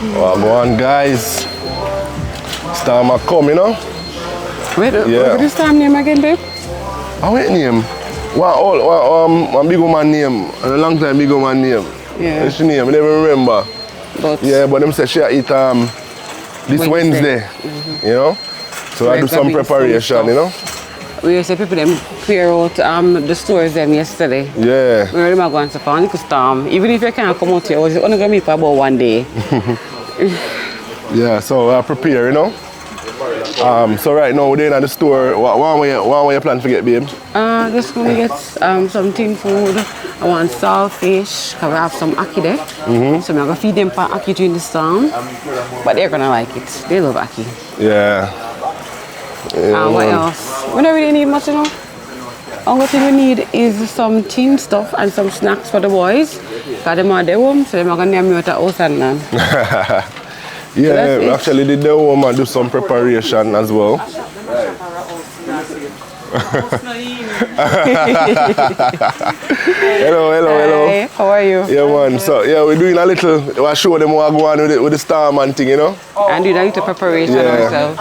Oh, go on, guys. Storm a come, you know? Wait, Yeah. what is the name again, babe? What name? One big woman name. And a long time big woman name. Yeah. What's she name? I never remember. But Yeah, but them say she eat this Wednesday. You know? So I do some preparation, you know? We used to people them clear out the stores them yesterday. Yeah. We really going to find the storm. Even if you can't come out here, I was only going to meet for about 1 day. Yeah, so I prepare, you know? So right now we're in at the store. What way you plan to get, babe? Just going to get some tin food. I want saltfish, because we have some ackee there. So I'm going to feed them for ackee during the storm. But they're going to like it. They love ackee. Yeah. What else? We don't really need much, you know. Only thing we need is some teen stuff and some snacks for the boys. Because them are their home, so they're going to name me at the house and land. Yeah, we actually did the home and do some preparation as well. Hello. Hi, how are you? Yeah, man. So, yeah, we're doing a little, we'll show them what go on with the storm and thing, you know? And doing a little preparation ourselves.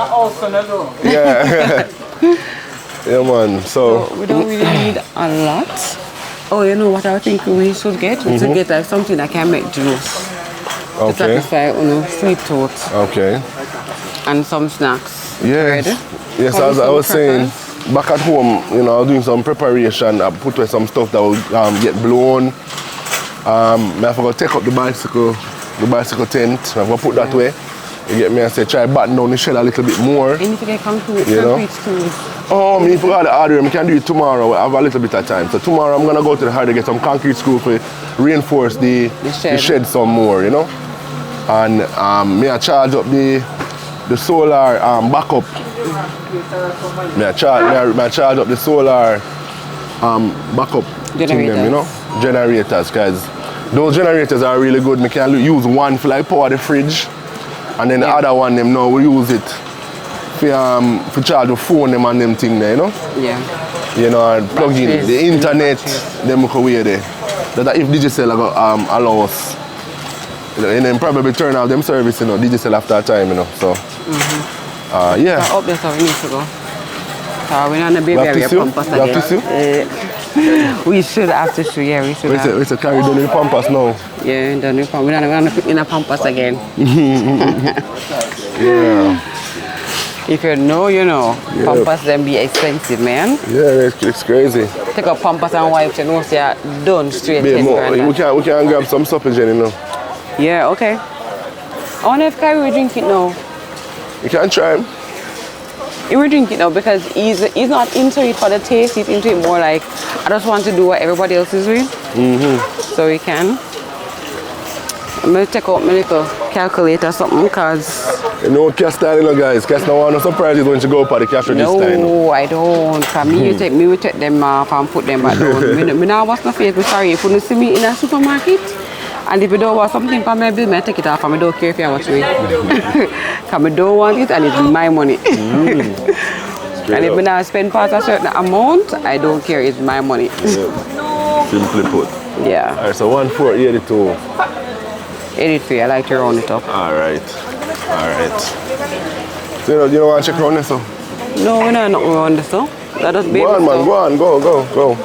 Yeah. Yeah, man. So We don't really need a lot. Oh, you know what I think we should get? We should get like something that can make juice. To okay. satisfy sweet tooth Okay. and some snacks. Yes. Ready? Yes, How as do I some was saying, crackers? back at home, you know, I was doing some preparation. I put away some stuff that will get blown. I forgot to take up the bicycle tent. I'm going to put that away. You get me? I say try batten down the shed a little bit more. And if you get concrete tools. Oh, me forgot the hardware. I can do it tomorrow. I have a little bit of time. So tomorrow I'm going to go to the hardware, get some concrete screw to reinforce the shed some more, you know. And me I charge up the solar backup. Me I charge up the solar backup thing them, you know, generators, because those generators are really good. Me can use one for like power the fridge, and then the other one them now we use it for charge the phone them and them thing there, you know. Yeah. You know, and plug in the internet. Them go away there. That if Digicel allow us. And then probably turn off them service, you know, Digicel after a time, you know. So, yeah. I hope that's how we need to go. We're not in a baby area pampas again. You have tissue? We should have tissue, yeah, we should have. We should carry down the pampas now. Yeah, down the pampas. We're not going to put in a pampas again. Yeah. If you know, you know. Yeah. Pampas then be expensive, man. Yeah, it's crazy. Take up pampas and wipes and once you're done, straight $10 grand. We can grab some supplements, you know. Yeah, okay. I wonder if Kyrie will drink it now. You can try him. He will drink it now because he's not into it for the taste, he's into it more like, I just want to do what everybody else is doing. So he can. I'm going to take out my little calculator or something because... You know cash style, you know, guys. Cash no want no surprises when you go up at the cash register. No, I don't. For me, we take them off and put them back down. Me now watch no face. Sorry, if you don't see me in a supermarket, and if you don't want something for my bill, I take it off and I don't care if you watch me. Because I don't want it and it's my money. And if I now spend part a certain amount, I don't care, it's my money. Yeah. Simply put. Yeah. Alright, so 1482. 83, I like to round it up. Alright. So you don't want to check around this, so? No, we're not around this, so. Let us be. Go on, man, go on, go.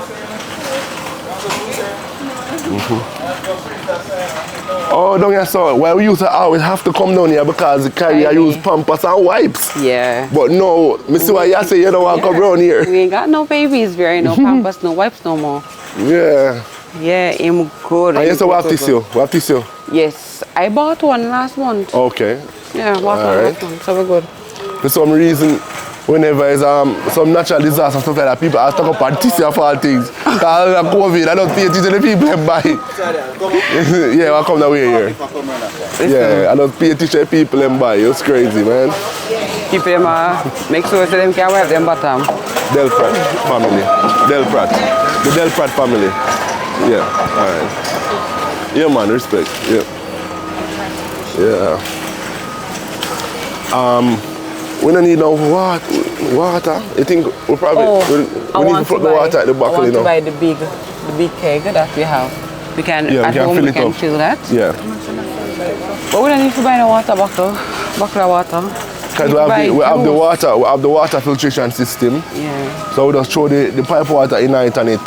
Oh, don't you so? Well, we used to always have to come down here because the carrier use pampers and wipes. Yeah. But no, me see what you say, you don't want to come around here. We ain't got no babies, very no pampers, no wipes no more. Yeah. Yeah, I'm good. And you say we have tissue? We have tissue? Yes, I bought one last month. Okay. Yeah, I bought one last month, so we're good. For some reason, whenever there's some natural disaster stuff like that, people are stuck up on tissue for all things. Because of COVID, I don't pay attention to the people that buy. Yeah, I come that way here. Yeah, I don't pay attention to the people that buy. It's crazy, man. Keep them, make sure so them can wipe them bottom. Del Pratt family. Del Pratt. The Del Pratt family. Yeah, alright. Yeah, man, respect. Yeah. We don't need no water. You think we probably we need to put the water at the bucket, you know? I want to buy the big keg that we have. We can at home we can fill that. Yeah. But we don't need to buy the water bottle of water. Because we have the water filtration system. Yeah. So we just throw the pipe water in it and it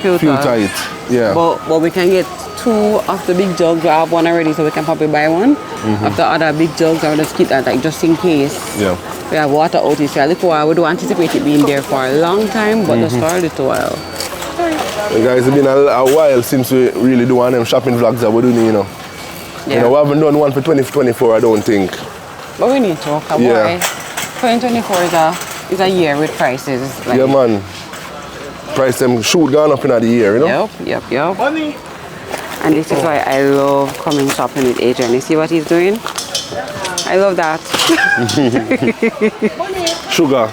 filter it. Yeah. But we can get 2 of the big jugs. We have one already, so we can probably buy one. Of the other big jugs, I will just keep that like just in case. Yeah. We have water out here. So a little while. We don't anticipate it being there for a long time, but just for a little while. Hey guys, it's been a while since we really do one of them shopping vlogs that we're doing, you know. Yeah. You know, we haven't done one for 2024, I don't think. But we need to, come on. 2024 is a year with prices. Like, yeah, man. Price them shoot gone up in the year, you know? Yep. And this is why I love coming shopping with Adrian. You see what he's doing? I love that. Sugar.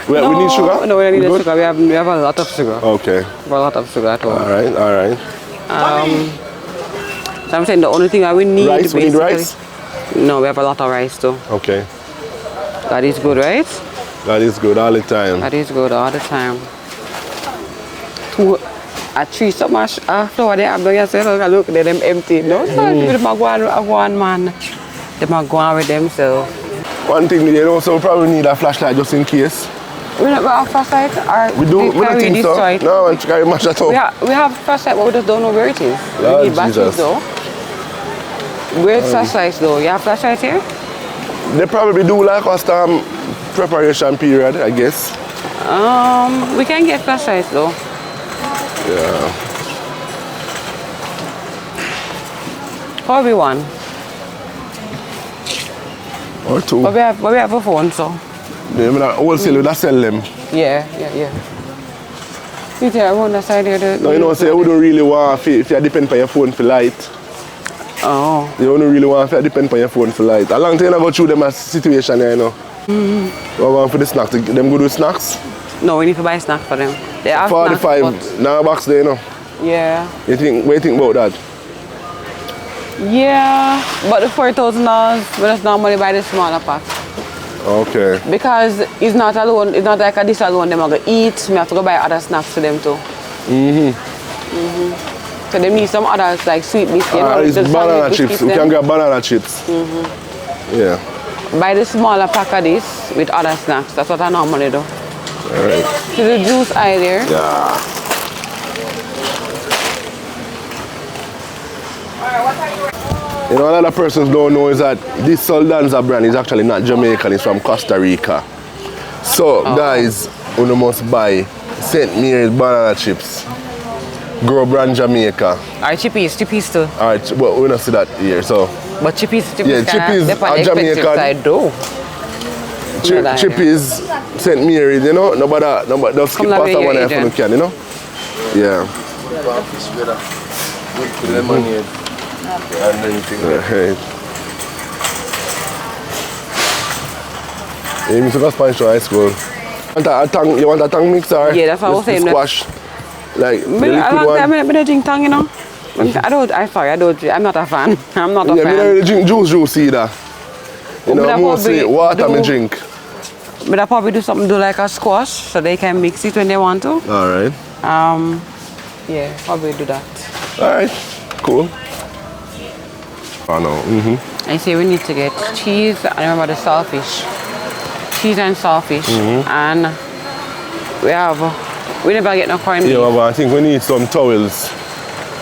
We need sugar? No, we don't need sugar. We have a lot of sugar. Okay. We have a lot of sugar at home. All right. So I'm saying the only thing that we need rice? We need rice? No, we have a lot of rice too. Okay. That is good, right? That is good all the time. That is good all the time. 3 so much flour they have. Look, they them empty. No, them are going, man. Them are going with themselves. One thing we also probably need a flashlight just in case. We don't have flashlight, or we do. We don't think so. No, I carry much at all. We have flashlight, but we just don't know where it is. We need batteries though. Where's flashlights though? You have flashlights here? They probably do like a storm preparation period, I guess. We can get flashlights though. Yeah. Probably 1. Or 2. But we have a phone, so. Yeah, wholesale, we sell them. Yeah. You tell on the side here. No, you know, say you don't really want if you depend on your phone for light. Oh. You don't really want to depend on your phone for light. A long time I go through them situation here, you know. We want for the snacks. Them good with snacks? No, we need to buy snacks for them. They have 45 snacks, now box there, you know. Yeah. What do you think about that? Yeah, but the $4,000, we just normally buy the smaller pack. Okay. Because it's not alone, it's not like this alone, them are going to eat, we have to go buy other snacks for them too. So they need some others like sweet biscuits. It's banana chips, we can get banana chips. Yeah. Buy the smaller pack of this with other snacks, that's what I normally do. Alright. See the juice eye there? Yeah. You know, a lot of persons don't know is that this Soldanza brand is actually not Jamaican, it's from Costa Rica. So, guys, you must buy St. Mary's banana chips. Grow brand Jamaica. Alright, chippies too. Alright, well, we don't see that here, so. But chippies are Jamaican. Side, though. Chippies, St. Mary's, you know, nobody just skip past that one if you can, you know? Yeah. Good for lemonade. And anything. Hey. You need to go Spanish to high school. You want a tongue mixer? Yeah, that's what I was saying. Squash. Like, the liquid one. I don't drink tongue, you know. I'm not a fan. I'm not a fan. Yeah, I don't drink juice either. You know, mostly water I drink. But I probably do something like a squash so they can mix it when they want to. Alright. Yeah, probably do that. Alright, cool. Oh no. I say we need to get cheese and remember the saltfish. Cheese and saltfish. And we never get no corned beef. Yeah, but I think we need some towels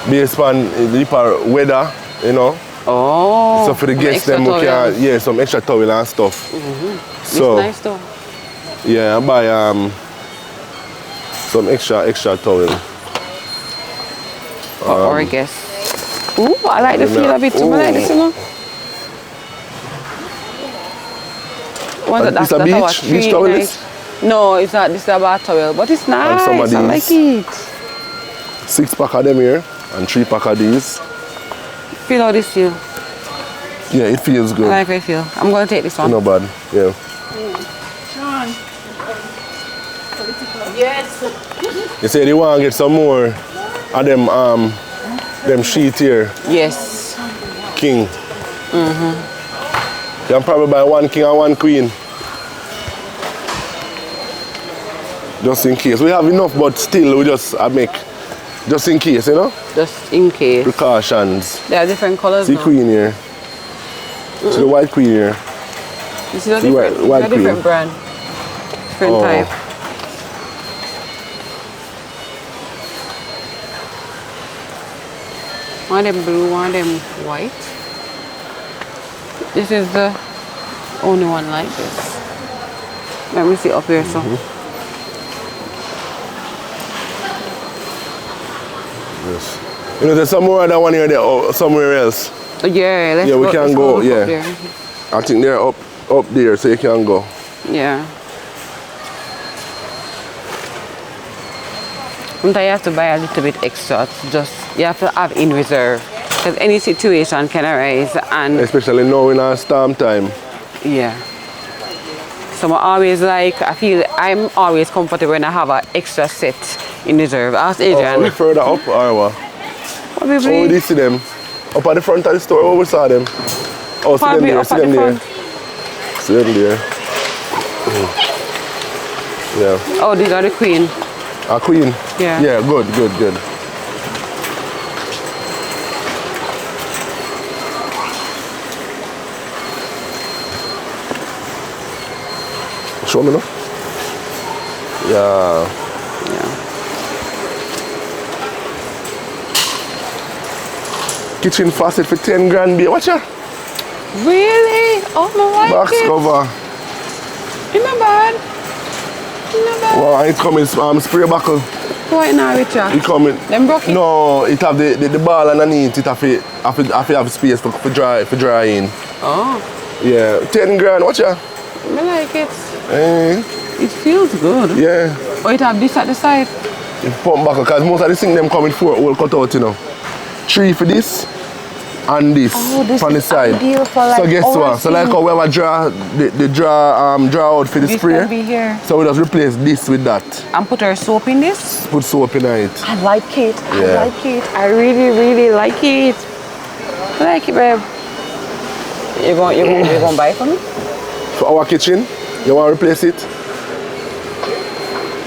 based on the weather, you know. Oh. So for the guests them we can some extra towel and stuff. So it's nice though. Yeah, I buy some extra towel. For our guests. Ooh, I like the feel of it too. I like this, you know. It's a beach towel? Nice. No, it's not. This is a bath towel, but it's nice. I like it. 6-pack of them here and 3-pack of these. Feel how this feel. Yeah, it feels good. I like how it feel. I'm going to take this one. Not bad, yeah. Sean. Yes. You say they want to get some more of them sheet here. Yes. King. You can probably buy 1 king and 1 queen. Just in case. We have enough, but still we just make just in case, you know? Just in case. Precautions. They are different colors. See queen here. So the white queen here. This is a See different, white a different cream. brand. Different Oh. type. One of them blue, one of them white. This is the only one like this. Let me see up here, so. Yes. You know, there's some more other one here there, somewhere else. Yeah, Yeah, we can let's go, look yeah. up there. I think they're up there, so you can go. Yeah. Sometimes you have to buy a little bit extra. Just you have to have in reserve, because any situation can arise, and Especially now in our storm time. yeah. So I feel I'm always comfortable when I have an extra set in reserve. Ask Adrian. Oh, further up or what? Probably. Oh, we did see them. Up at the front of the store, oh, we saw them. Oh, see them Probably there, up see at them the there. front. See them there. Yeah. Oh, these are the queen. A queen? Yeah. Yeah, good. Show me now. Yeah. Yeah. Kitchen faucet for 10 grand, babe. Watch out. Really? Oh, my like Box it. cover. It's not bad. It's not bad. Wow, it's coming spray buckle. Why not, Richard? It coming. Them broke it? No, it have the ball underneath. It have space for drying. Oh, Yeah, 10 grand. Watch out. I like it. Eh, It feels good. yeah. Oh, it have this at the side. You pump back because most of the things them come with 4 whole cut out, you know. 3 for this and this Oh, this on the is side. ideal for, like, so guess what? So like how we have a draw out for the This spray. can be here. So we just replace this with that. And put our soap in this. Put soap in it. I like it. Yeah. I like it. I really, really like it. I like it, babe. You going buy it for me? For our kitchen, you want to replace it?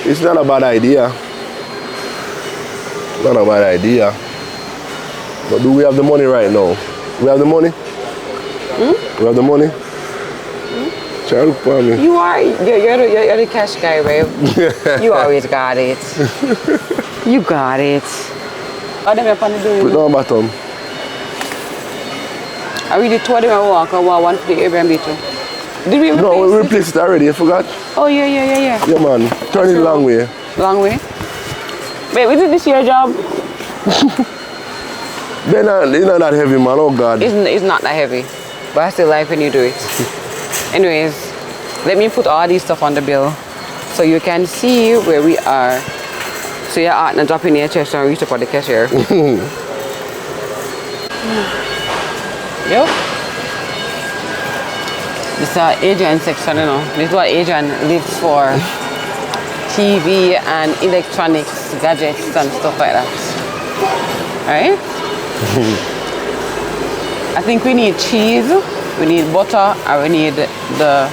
It's not a bad idea. Not a bad idea. But do we have the money right now? We have the money? We have the money? Try to look for me. You're the cash guy, babe. You always got it. You got it. Oh, them up on the Put bill. down bottom. I really told them I want for the Airbnb too. Did we replace No, we it? replaced it already, you forgot? Oh, yeah. Yeah, man. Turn it a long way. Long way? Babe, isn't this your job? They're not that heavy, man. Oh, God. It's not that heavy, but I still like when you do it. Anyways, let me put all these stuff on the bill so you can see where we are. So you're out and drop in your chest and reach up for the cashier. Yo. This is our Adrian section, you know. This is what Adrian lives for. TV and electronics, gadgets and stuff like that. Alright? I think we need cheese, we need butter, and we need the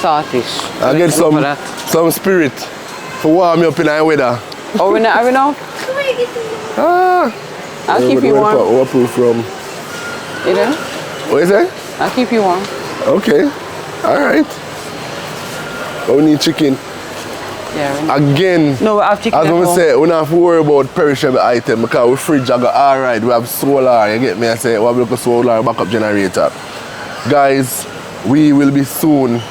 saltfish. I'll get Look for that. some spirit for warm me up in the weather. Oh, we not, are we now? Ah. I'll keep you warm. Where proof from? You know? What is it? I'll keep you warm. Okay. All right. But we need chicken. Yeah. Again, No, we have chicken as at we home. say, we don't have to worry about perishable items because we fridge I got all right. We have solar. You get me? I say we have a solar backup generator. Guys, we will be soon.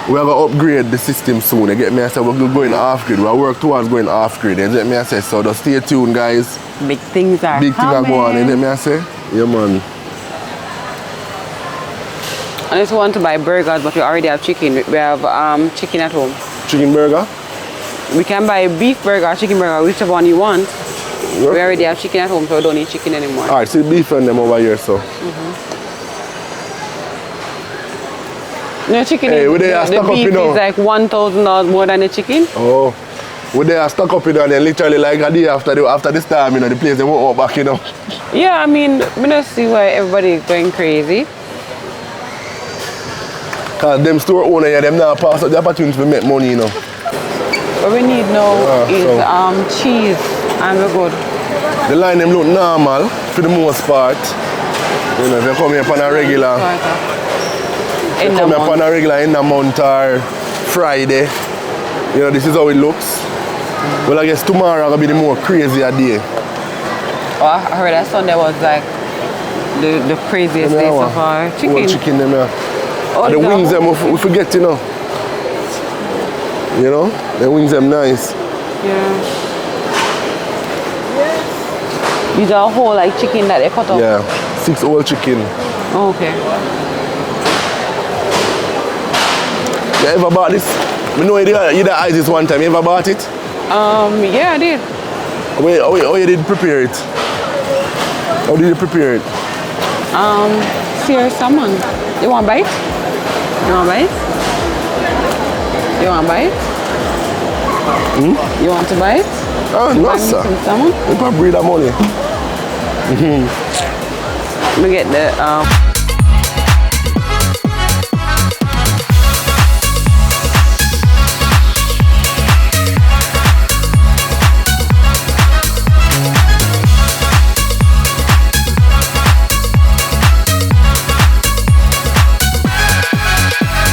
We are going to upgrade the system soon. You get me? I say we're going off grid. We work towards going off grid. You get me? I say so. Just stay tuned, guys. Big things are Big thing are coming. going on. You get me? I say yeah, man. I just want to buy burgers, but we already have chicken. We have chicken at home. Chicken burger. We can buy beef burger or chicken burger, whichever one you want. We already have chicken at home, so we don't need chicken anymore. All right, see beef and them over here, so. No chicken. Hey, is, we there the stock up, beef you know. is like $1,000 more than the chicken. Oh, we there stuck up, you know, and then literally like a day after this time, you know, the place they won't open back, you know. Yeah, I mean, we don't see why everybody is going crazy. Cause them store owner, yeah, them now pass up the opportunity to make money, you know. What we need now is cheese, and we're good. The line them look normal for the most part. You know, if you come here on a regular, In the come here on month. a regular in the month or Friday, you know, this is how it looks. Well, I guess tomorrow gonna be the more crazier day. Oh, I heard that Sunday was like the craziest day so far. Chicken. Whole chicken them here. Oh, And the is that wings them whole- we forget, you know. You know, the wings them nice. Yeah. These are whole like chicken that they cut up. Yeah, 6 whole chicken. Oh, okay. You ever bought this? I know you did ice this one time. You ever bought it? Yeah, I did. How you did prepare it? How did you prepare it? Sear salmon. You want bite? You want bite? You want bite? You want to bite? Oh, You no, want me sir. some salmon? You can breed that money. Let me get the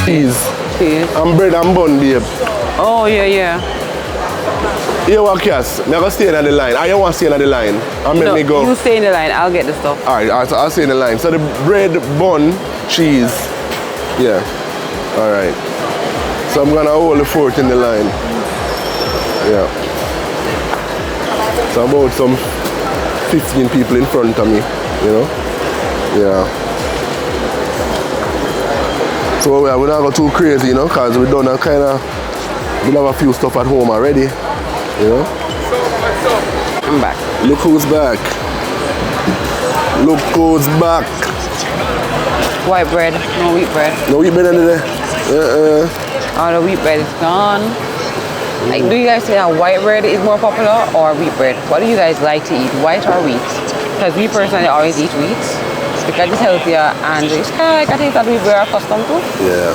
Cheese. cheese. And bread and bun, babe. Oh yeah. You want Cass? I'm going to stay in the line. You want to stay in the line? And let No, me go. you stay in the line. I'll get the stuff. Alright, so I'll stay in the line. So the bread, bun, cheese. Yeah. Alright. So I'm going to hold the fort in the line. Yeah. So about some 15 people in front of me, you know? Yeah. So we're not go too crazy, you know, because we done a kind of, we have a few stuff at home already, you know? I'm back. Look who's back. Look who's back. White bread, no wheat bread. No wheat bread under there. Oh, the wheat bread is gone. Like, do you guys say that white bread is more popular or wheat bread? What do you guys like to eat, white or wheat? Because we personally always eat wheat because it's healthier and it's kind of like I think that we are accustomed to. Yeah.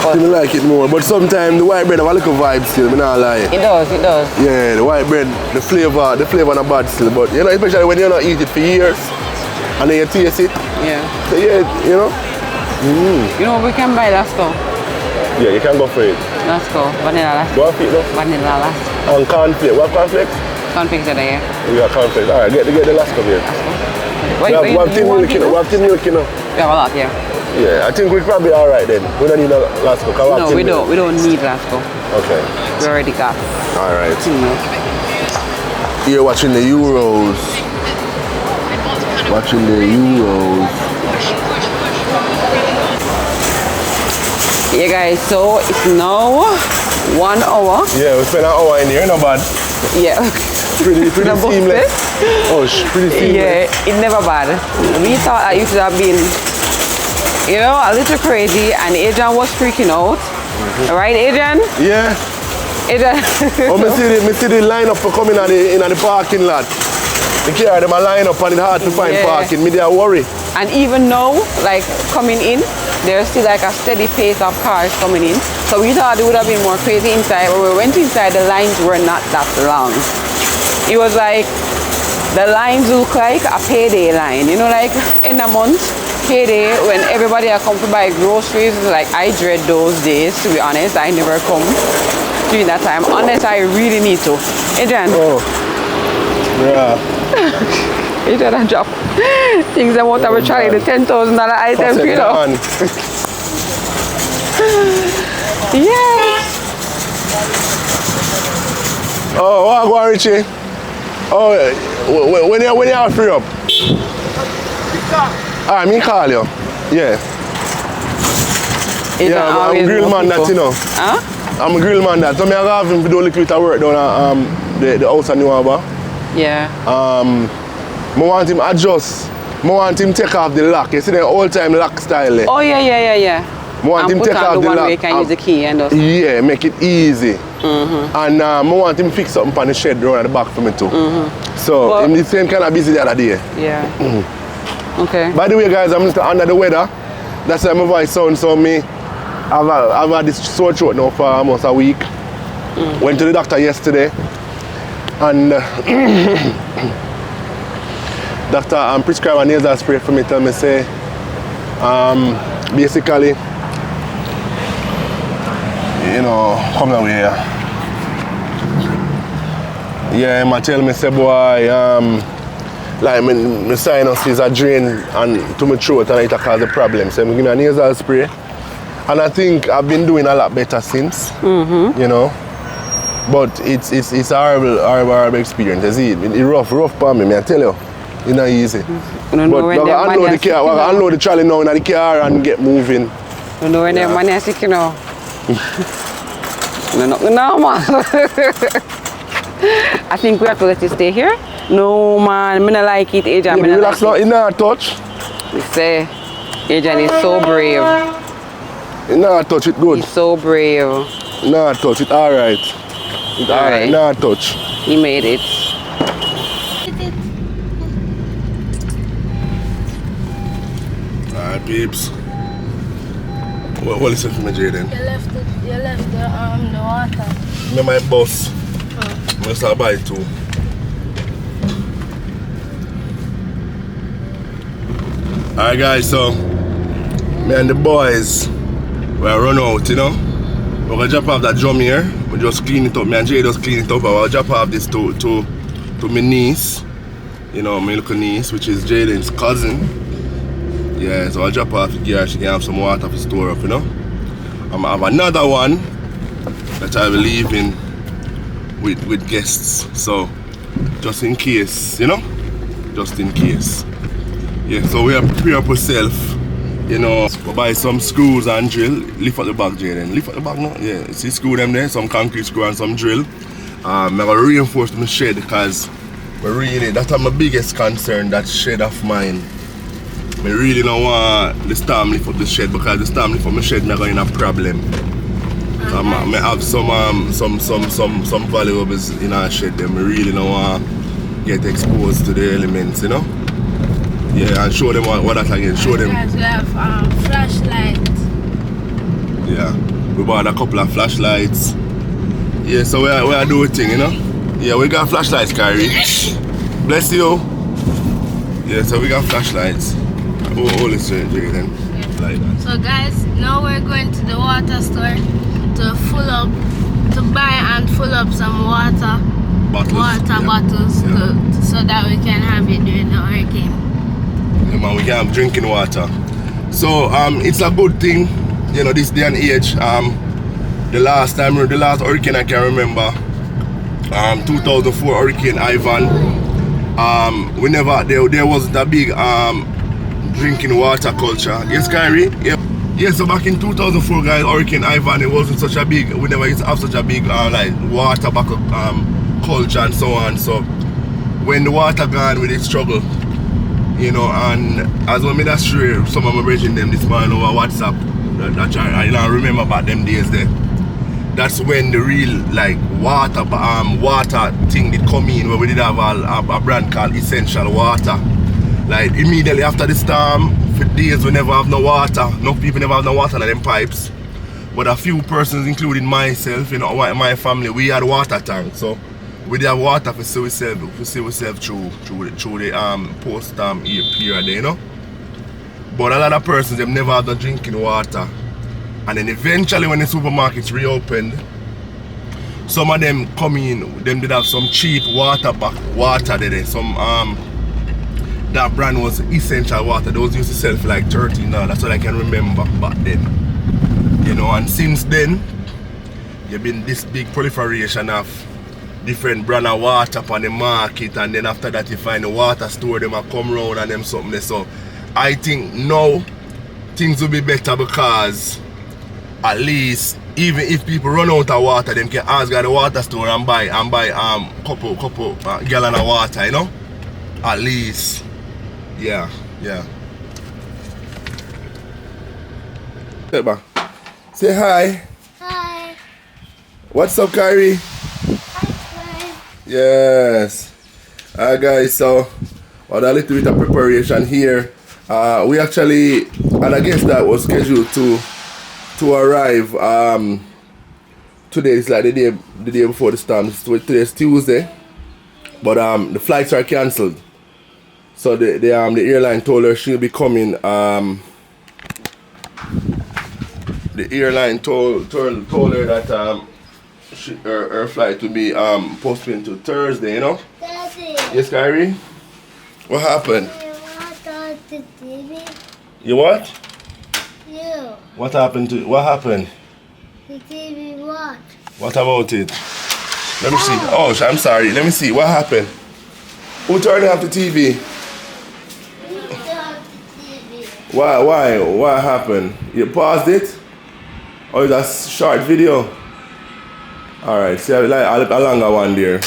But I like it more, but sometimes the white bread have a little vibe still, I'm not lying. it does. Yeah, the white bread, the flavor not bad still, but you know, especially when you not eat it for years and then you taste it. Yeah. So yeah, you know. You know, we can buy that stuff. Yeah, you can go for it. Let's go. Vanilla last. Go for it though. Vanilla last. And cornflakes. What cornflakes? Conflicts are there. We got cornflakes. Alright, get the last cup here. We have tin milk, you know. We have tin milk, you know. We have a lot here. Yeah, I think we're probably alright then. We don't need a last cup. No, we don't. We don't need last go. Okay. We already got Alright. tin milk. You're watching the Euros. Watching the Euros. Yeah, guys. So it's now 1 hour. Yeah, we spent an hour in here, no bad. Yeah. Pretty The bus seamless. Oh, pretty seamless. Yeah, it's never bad. We thought that you should have been, you know, a little crazy, and Adrian was freaking out. Right, Adrian? Yeah. Adrian. Oh, me see the line up for coming in the parking lot. The car them a line up and it's hard to find Yeah. parking. Me they worry. And even now, like coming in, there's still like a steady pace of cars coming in. So we thought it would have been more crazy inside. When we went inside, the lines were not that long. It was like, the lines look like a payday line. You know, like in a month, payday, when everybody are come to buy groceries, like I dread those days, to be honest. I never come during that time, unless I really need to. Adrian, Oh. Yeah. Adrian, I drop things that won't ever try the $10,000 item, you know. Yeah. Oh, what go on, Richie? Oh, when you are free up? Ah, me call you. Yeah. Adrian Yeah, I'm always a grill more man that, people. you know. Huh? I'm a grill man that. So me I have him to do a little bit of work down at the house in New Harbour. Yeah. I want him adjust. I want him take off the lock. You see the old time lock style there. Oh, yeah. I want him And take put off on the the one lock. where you can use the key and those. Yeah, make it easy. And I want him fix something on the shed around at the back for me too. So, Well- I'm the same kind of busy the other day. Yeah. Okay. By the way, guys, I'm just under the weather. That's why my voice sounds so me. I've had this sore throat now for almost a week. Went to the doctor yesterday. And doctor prescribe a nasal spray for me. Tell me say, basically, you know, come down here. Yeah, he tell me say, boy, like my sinus is a drain and to my throat and it cause a problem. So I'm giving a nasal spray. And I think I've been doing a lot better since, you know. But it's a horrible experience. You see, it's rough for me, I tell you. It's not easy. But I unload the car, I unload the trolley now in the car and get moving. You know when them money are sick, you know. No, man. I think we have to let you stay here. No, man, I don't like it, Adrian. Yeah, relax now, it's not a touch. You say, Adrian is so brave. It's not a touch, it's good. He's so brave. Not a touch, it's alright. It's alright, not a touch. He made it. Alright, babes. What listen to me, Jaden? You left the water. Me my boss. I'm gonna start by it too. Alright guys, so me and the boys we're run out, you know. We're gonna drop off that drum here. We just clean it up. Me and Jay just clean it up. I'll drop off this to my niece. You know, my little niece, which is Jaden's cousin. Yeah, so I'll drop off the gear. She can have some water to store up, you know. I'm gonna have another one that I will leave in with guests. So just in case, you know? Just in case. Yeah, so we have to prepare up ourselves. You know, we'll buy some screws and drill. Lift at the back, Jaden. Lift at the back now. Yeah, see screw them there, some concrete screw and some drill. I'm gonna reinforce my shed because that's my biggest concern, that shed of mine. I really don't want the storm lift up the shed because the storm lift up my shed, I'm going to have a problem. So I have some valuables in our shed. I really don't want to get exposed to the elements, you know. Yeah, and show them what that again. Show them. We have flashlights. Yeah, we bought a couple of flashlights. Yeah, so we are doing a thing, you know. Yeah, we got flashlights, Kyrie. Bless you. Yeah, so we got flashlights. Oh, let's do it then. Like that. So guys, now we're going to the water store to buy and fill up some water bottles so that we can have it during the hurricane. Yeah, man, we can have drinking water. So it's a good thing, you know, this day and age. The last hurricane I can remember, 2004 Hurricane Ivan. There wasn't a big drinking water culture. Yes, Kyrie? Yep. Yeah, so back in 2004, guys, Hurricane Ivan, it wasn't such a big, we never used to have such a big like water backup culture and so on. So when the water gone, we did struggle, you know. And as well, that's sure some of my brethren them this morning over WhatsApp, that I remember about them days there. That's when the real like water thing did come in, where we did have a brand called Essential Water. Like immediately after the storm, for days we never have no water. No people never have no water in them pipes. But a few persons, including myself, you know, my family, we had water tank. So we did have water for see ourselves through the post-storm period, you know. But a lot of persons, they've never had no drinking water. And then eventually when the supermarkets reopened, some of them come in, them did have some cheap water there. Some that brand was Essential Water. Those used to sell for like $13. That's what I can remember back then. You know, and since then, there's been this big proliferation of different brand of water on the market, and then after that you find the water store, them a come round and them something there. So I think now things will be better because at least even if people run out of water, them can ask at the water store and buy couple gallon of water, you know? At least. Yeah. Say hi. Hi. What's up, Kyrie? Hi. Yes. Alright guys, so on a little bit of preparation here. We actually had a guest that was scheduled to arrive today. Is like the day before the storm. Today's Tuesday, but the flights are cancelled. So the airline told her she'll be coming. The airline told her that her flight will be postponed to Thursday, you know? Daddy. Yes, Kyrie? What happened? I want on the TV. You what? You. What happened? The TV what? What about it? Let me see. Oh, I'm sorry. Let me see. What happened? Who turned off the TV? You turn the TV. Why? What happened? You paused it? Or is that short video? Alright, see, I like a longer one there.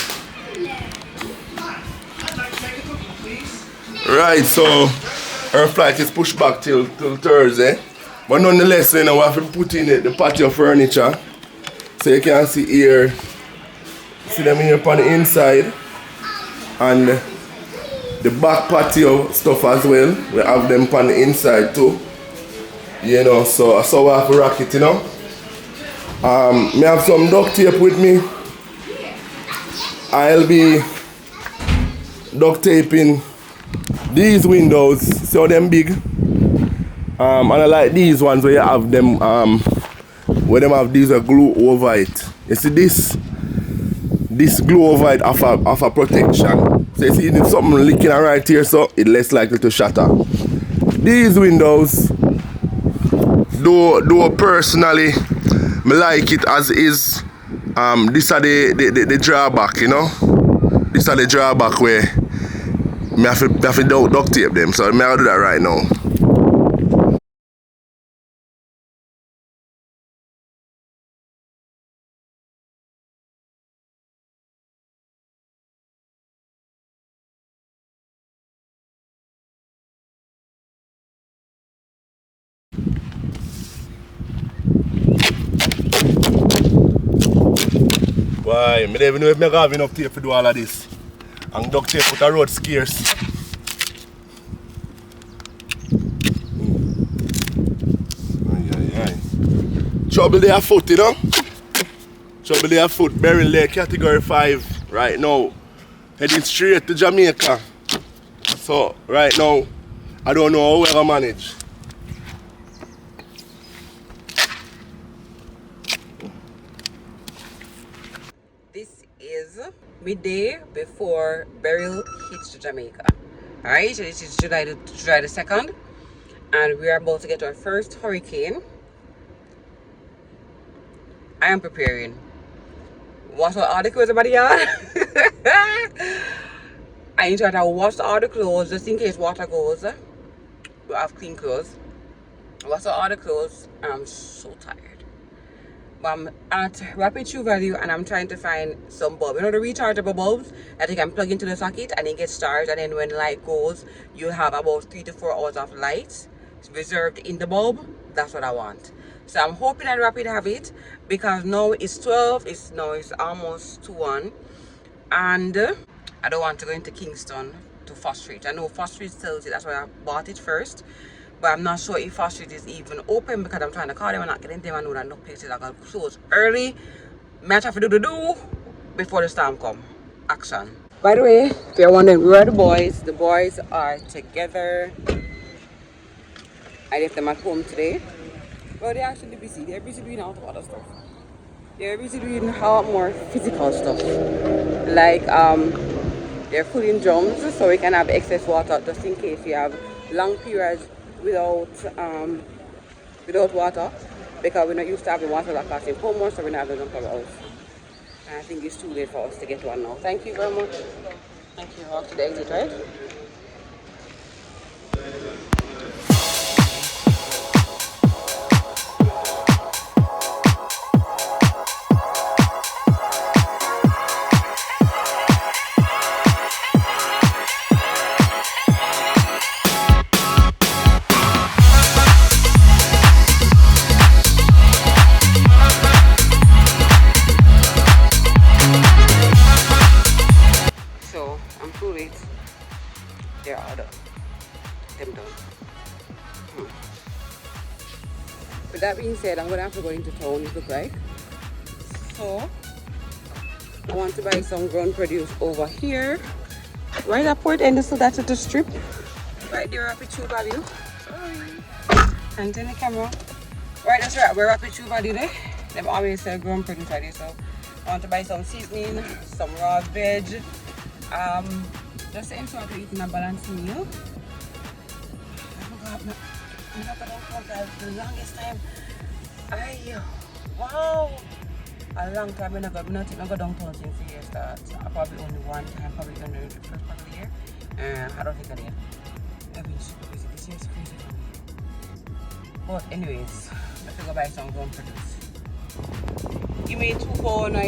Right, so her flight is pushed back till Thursday. But nonetheless, you know, we have to put in the patio furniture. So you can see here, see them here on the inside. And the back patio stuff as well. We have them on the inside too. You know, so we have to rack it, you know. Me have some duct tape with me. I'll be duct taping these windows, see how them big. And I like these ones where you have them, where them have these glue over it. You see this glue over it offer protection. So you see there's something leaking right here, so it's less likely to shatter. These windows, though personally, me like it as is. These are the drawback, you know. These are the drawback where me have to duct tape them. So me have to do that right now. Why? I don't even know if I have enough tape to do all of this. And duct tape with a road scarce. Trouble there foot, you know? Trouble there foot. Beryl there, category 5 right now. Heading straight to Jamaica. So, right now, I don't know how we're going to manage. This is midday before Beryl hits Jamaica. Alright, so this is July the 2nd, and we are about to get our first hurricane. I am preparing. Wash all the clothes about the yard. I need to wash all the clothes just in case water goes. We have clean clothes. Wash all the clothes. I'm so tired. But I'm at Rapid True Value and I'm trying to find some bulb. You know the rechargeable bulbs that you can plug into the socket and it gets charged, and then when the light goes, you'll have about 3 to 4 hours of light reserved in the bulb. That's what I want. So I'm hoping that Rapid have it, because now it's 12, it's almost to 1, and I don't want to go into Kingston to First Street. I know First Street sells it, that's why I bought it first, but I'm not sure if First Street is even open, because I'm trying to call them and not getting them. I know that no places are going to close early. Might have to do before the storm come. Action. By the way, if you're wondering where are the boys are together. I left them at home today. Well, they're actually busy. They're busy doing a lot of other stuff. They're busy doing a lot more physical stuff. Like, they're filling drums so we can have excess water just in case we have long periods without water. Because we're not used to having water like that in Portmore, so we're not having enough of ours. And I think it's too late for us to get one now. Thank you very much. Thank you. Off to the exit, right? They're all done. Them done. With that being said, I'm gonna have to go into town, it looks like. So I want to buy some ground produce over here Right at Port End, so that's at the strip. Right there, Rapid True Value. Sorry. And then the camera. Right, that's right. We're Rapid True Value there. They've always sell grown produce right there, so I want to buy some seasoning, some raw veg. Just saying, so I'm eating a balanced meal. I'm not gonna count the longest time. Wow. A long time when I go downtown since years that probably only one time, probably in the first part of the year. I don't think I did. I've been super busy. This year's crazy for me. But anyways, let's go buy some ground produce. Give me 2 pounds of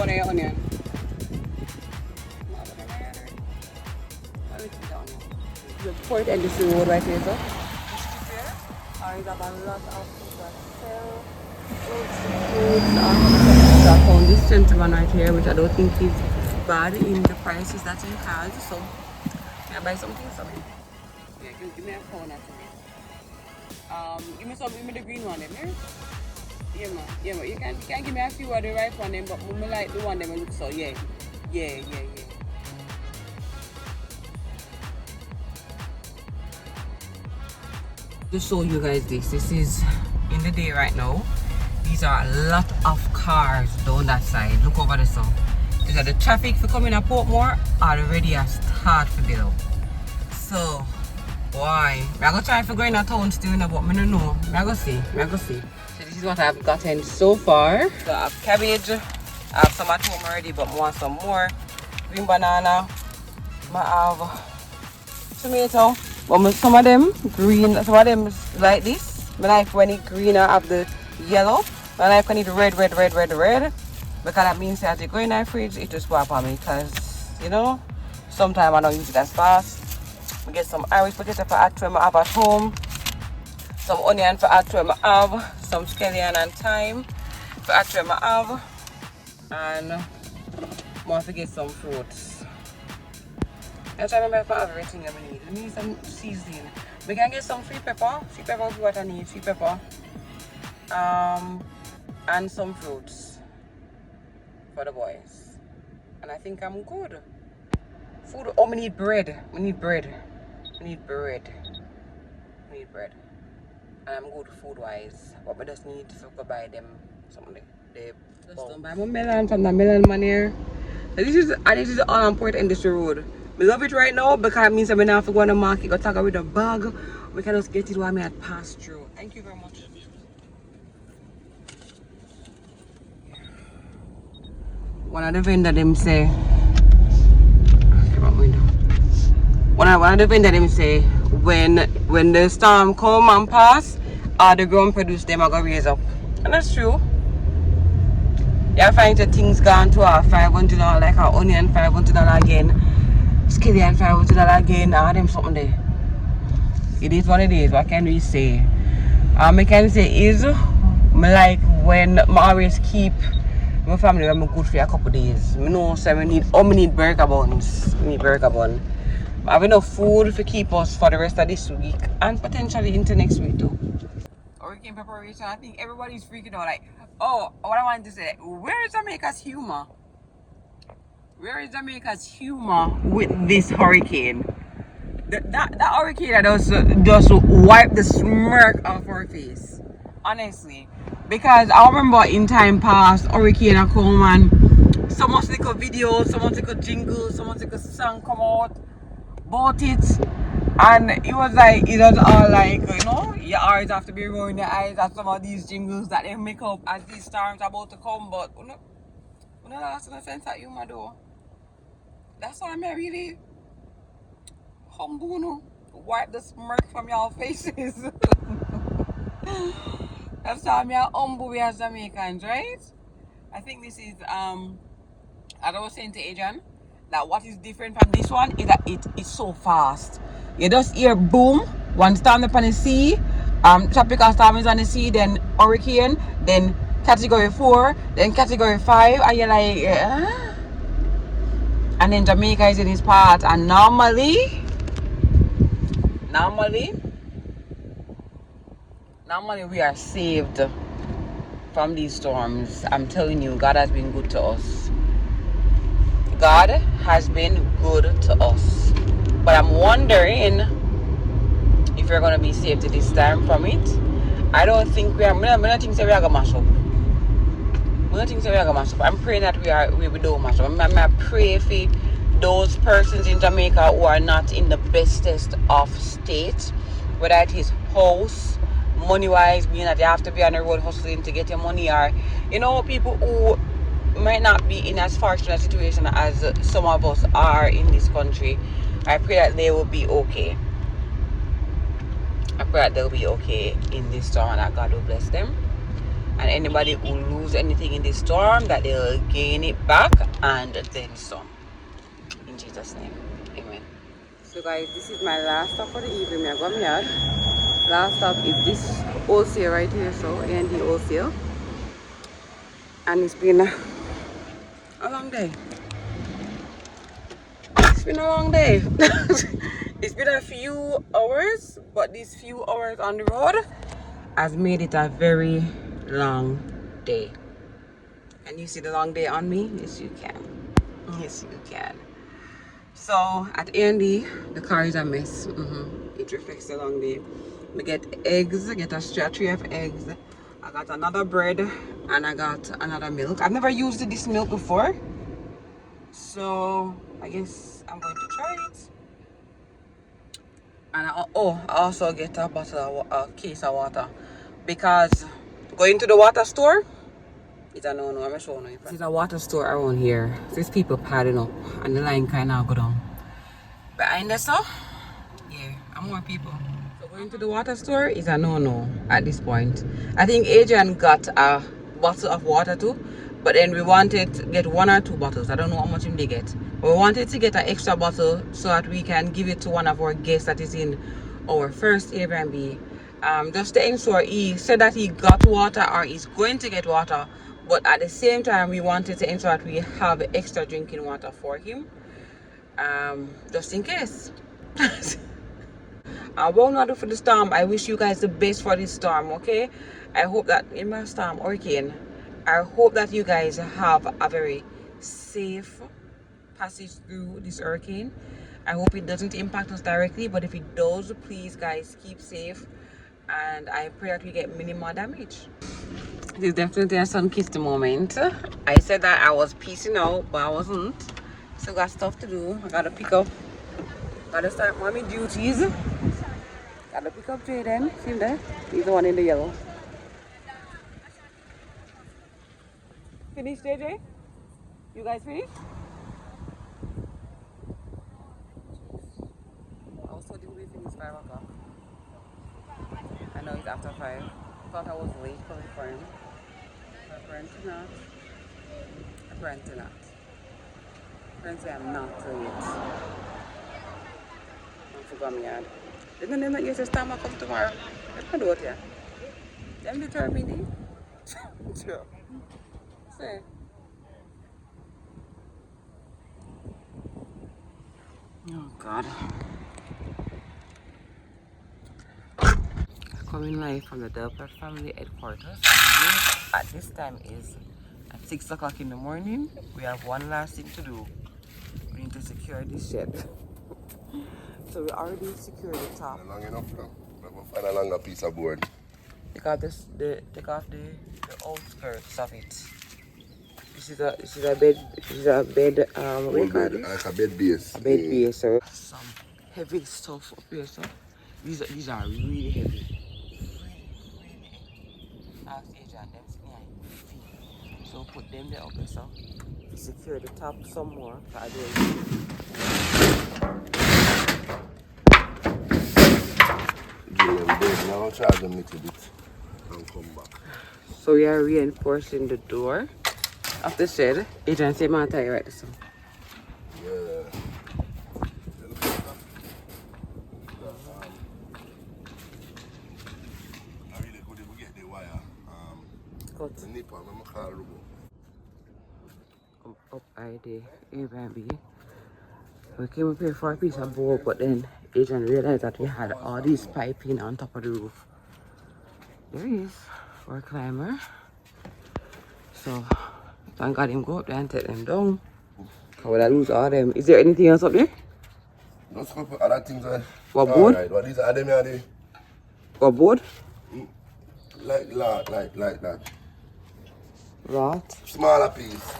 your onion. The Port End is the road right here, so. I have a lot of food that sell. I found this gentleman right here, which I don't think is bad in the prices that he has. So, can I buy something from him? Yeah, give me a phone actually. Give me the green one, then, yeah, man. Yeah, man. You can give me a few of the ripe one, then, but I like the one that look so. Yeah. Just show you guys this is in the day right now. These are a lot of cars down that side. Look over the sun. These are the traffic for coming to Portmore already a start for Beryl. So why? I'm gonna try for going to town still, but I don't know. I'm gonna see. So this is what I've gotten so far. So I have cabbage, I have some at home already, but I want some more. Green banana, I have tomato. But some of them green, some of them is like this. I like when it's green, I have the yellow. I like when it's red. Because that means as you go in the fridge, it just swap on me. Because, you know, sometimes I don't use it as fast. We get some Irish potato for Patroen I have at home. Some onion for Patroen I have. Some scallion and thyme for Patroen I have. And I want to get some fruits. I try to remember for everything I need. I need some seasoning. We can get some sweet pepper. Sweet pepper will be what I need. Sweet pepper. And some fruits for the boys. And I think I'm good. Food. Oh, we need bread. We need bread. And I'm good food wise. But we just need to buy them something. Just don't buy my melon from the melon man here. So this is all on Port Industry Road. We love it right now because it means that we don't have to go on the market, go talk with a bag. We can just get it while we had passed through. Thank you very much. One of the vendor them say, one of the vendor them say, when the storm come and pass, all the ground produce them are gonna raise up. And that's true. You find the things gone to $500, like our onion $500 again. Scallion $500 again, all them something there. It is what it is. What can we say? I can say is like when I always keep my family when I'm good for a couple of days. I know so we need burger buns. We need burger bun. I have enough food to keep us for the rest of this week and potentially into next week too. Hurricane preparation. I think everybody's freaking out like, oh, what I wanted to say, where is Jamaica's humor? Where is Jamaica's humor with this hurricane? That hurricane that just wiped the smirk off our face. Honestly. Because I remember in time past, hurricane come and so much little videos, so much little jingles, so much little song come out about it. And it was all like, you know, your eyes have to be rolling your eyes at some of these jingles that they make up as these storms are about to come. But you know that's no sense of humor though. That's why I'm really humble, no? Wipe the smirk from your faces. That's why I'm humble we as Jamaicans, right? I think this is as I was saying to Adrian, that what is different from this one is that it is so fast. You just hear boom, one storm up on the sea, tropical storm is on the sea, then hurricane, then category 4, then category 5, and you're like, and then Jamaica is in this part, and normally we are saved from these storms. I'm telling you, God has been good to us. God has been good to us. But I'm wondering if we're gonna be saved this time from it. I don't think we are. I don't think so we are gonna mash up. I don't think so we are gonna mash up. I'm praying that we don't mash up. I pray for those persons in Jamaica who are not in the bestest of state, whether it is house, money wise, being that you have to be on the road hustling to get your money, or people who might not be in as fortunate a situation as some of us are in this country. I pray that they will be okay. I pray that they'll be okay in this storm and that God will bless them. And anybody who lose anything in this storm, that they'll gain it back and then some. In Jesus' name, amen. So guys, this is my last stop for the evening. I'm going yard. Last stop is this wholesale right here, so A&D wholesale. And it's been a long day. It's been a long day. It's been a few hours, but these few hours on the road has made it a very long day. Can you see the long day on me? Yes, you can. Yes, you can. So at A&D, the car is a mess. It reflects the long day. We get eggs, get a tray of eggs. I got another bread and I got another milk. I've never used this milk before, so I guess I'm going to try it. And I also get a case of water, because going to the water store is a no-no. I'm showing you. There's a water store around here. There's people piling up and the line kind of go down. Behind us, yeah, and more people. So going to the water store is a no-no at this point. I think Adrian got a bottle of water too, but then we wanted to get 1 or 2 bottles. I don't know how much they get. But we wanted to get an extra bottle so that we can give it to one of our guests that is in our first Airbnb. Just to ensure he said that he got water or he's going to get water, but at the same time we wanted to ensure that we have extra drinking water for him, just in case. I will not do for the storm. I wish you guys the best for this storm, okay? I hope that in my storm, hurricane, I hope that you guys have a very safe passage through this hurricane. I hope it doesn't impact us directly, but if it does, please guys keep safe, and I pray that we get minimal damage. This is definitely a sun-kissed moment. I said that I was peacing out, but I wasn't. Still got stuff to do. I gotta pick up, gotta start mommy duties. Gotta pick up Jaden. See him there? He's the one in the yellow. Finished, JJ? You guys finished? Also, did we finish 5 o'clock? I know it's after 5. Thought I was late coming for him. Apparently not. Apparently not. Apparently I'm not late. I forgot my yard. Didn't them not use the stomach come tomorrow? Let me do it here. Them determined it. Sure. Say. Oh God. Coming live from the Delport family headquarters. At this time is at 6 o'clock in the morning. We have one last thing to do. We need to secure this shed. So we already secured the top. Long enough now. We'll find a longer piece of board. Take off the outskirts of it. This is a bed. This is a bed. What do you call it? Like a bed base. A bed base. So some heavy stuff up here. So these are really heavy. Ask Adrian them feet. So put them there up there. So secure the top some more. Now charge them a little bit and come back. So we are reinforcing the door of the shed. Adrian say my tie right so. Yeah. I really couldn't get the wire. Cut. The nipper, I'm call Rubo. Up by the Airbnb. We came up here for a piece of board, but then Adrian realized that we had all these piping on top of the roof. There he is, for a climber. So, thank God him go up there and take them down. Well, I lose all them. Is there anything else up there? Just a couple other things. What board? Alright, what these are them here, they What board? like that. Right. Smaller piece.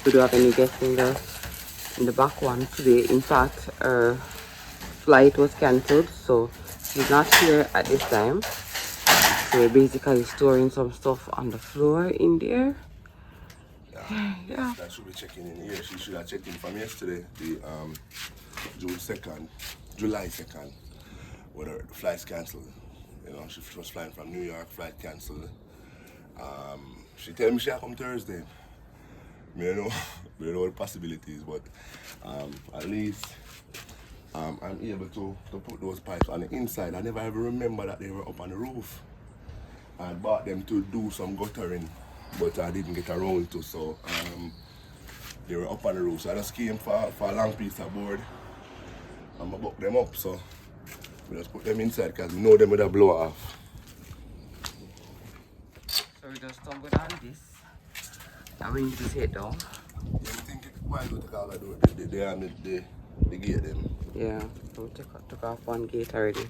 We do have any guests in the back one today. In fact, her flight was cancelled, so she's not here at this time. So we're basically storing some stuff on the floor in there. Yeah. That should be checking in here. She should have checked in from yesterday, the July 2nd, where the flight's cancelled. You know, she was flying from New York, flight cancelled. She tell me she'll come Thursday. I don't know the possibilities, but at least I'm able to put those pipes on the inside. I never ever remember that they were up on the roof. I bought them to do some guttering, but I didn't get around to, so they were up on the roof. So I just came for a long piece of board and I buck them up, so we just put them inside because we know them with a blow off. So we just tumble down this. And we need to take it down. Yeah, I think it's quite good to call it door. They gate them. Yeah, so we took off one gate already.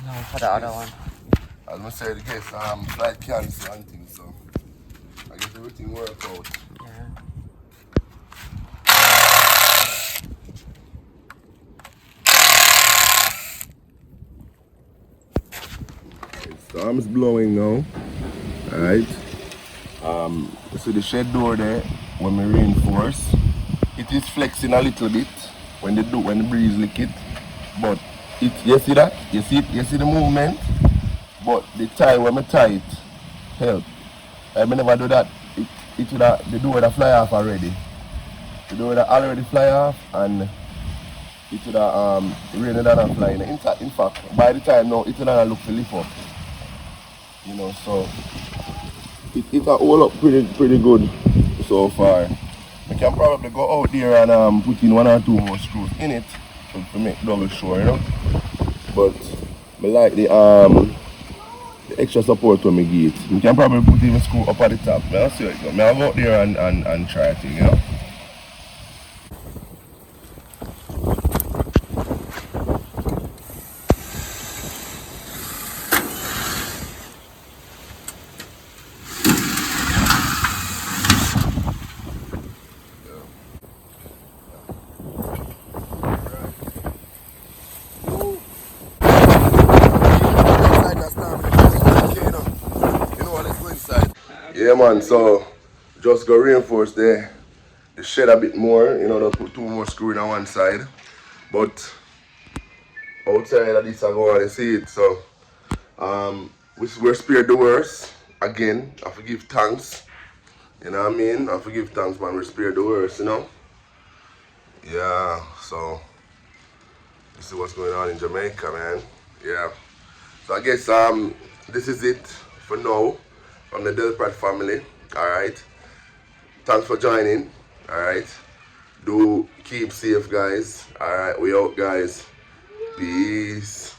Now for the other one. As I said, I guess flight cancel and things, so I guess everything worked out. Yeah. Storm's blowing now. Alright. So the shed door there, when we reinforce, it is flexing a little bit when the breeze lick it. But you see that? You see the movement? But the tie when I tie it help. I never do that. The door would fly off already. The door would already fly off and it would rain and fly. In fact, by the time now it would look to lift up. You know, so it's all up pretty good so far. I can probably go out there and put in 1 or 2 more screws in it to make double sure, you know. But I like the extra support when I get it. You can probably put even screw up at the top. I'll see how it goes. I'll go out there and try it, you know. Yeah man, so just go reinforce the shed a bit more, you know, just put 2 more screws on one side. But outside of this I go on and see it, so we're spared the worst. Again, I forgive thanks. You know what I mean? I forgive thanks, man, we're spared the worst, you know? Yeah, so this is what's going on in Jamaica, man. Yeah. So I guess this is it for now. From the Del Pratt family, alright. Thanks for joining, alright. Do keep safe, guys. Alright, we out, guys. Peace.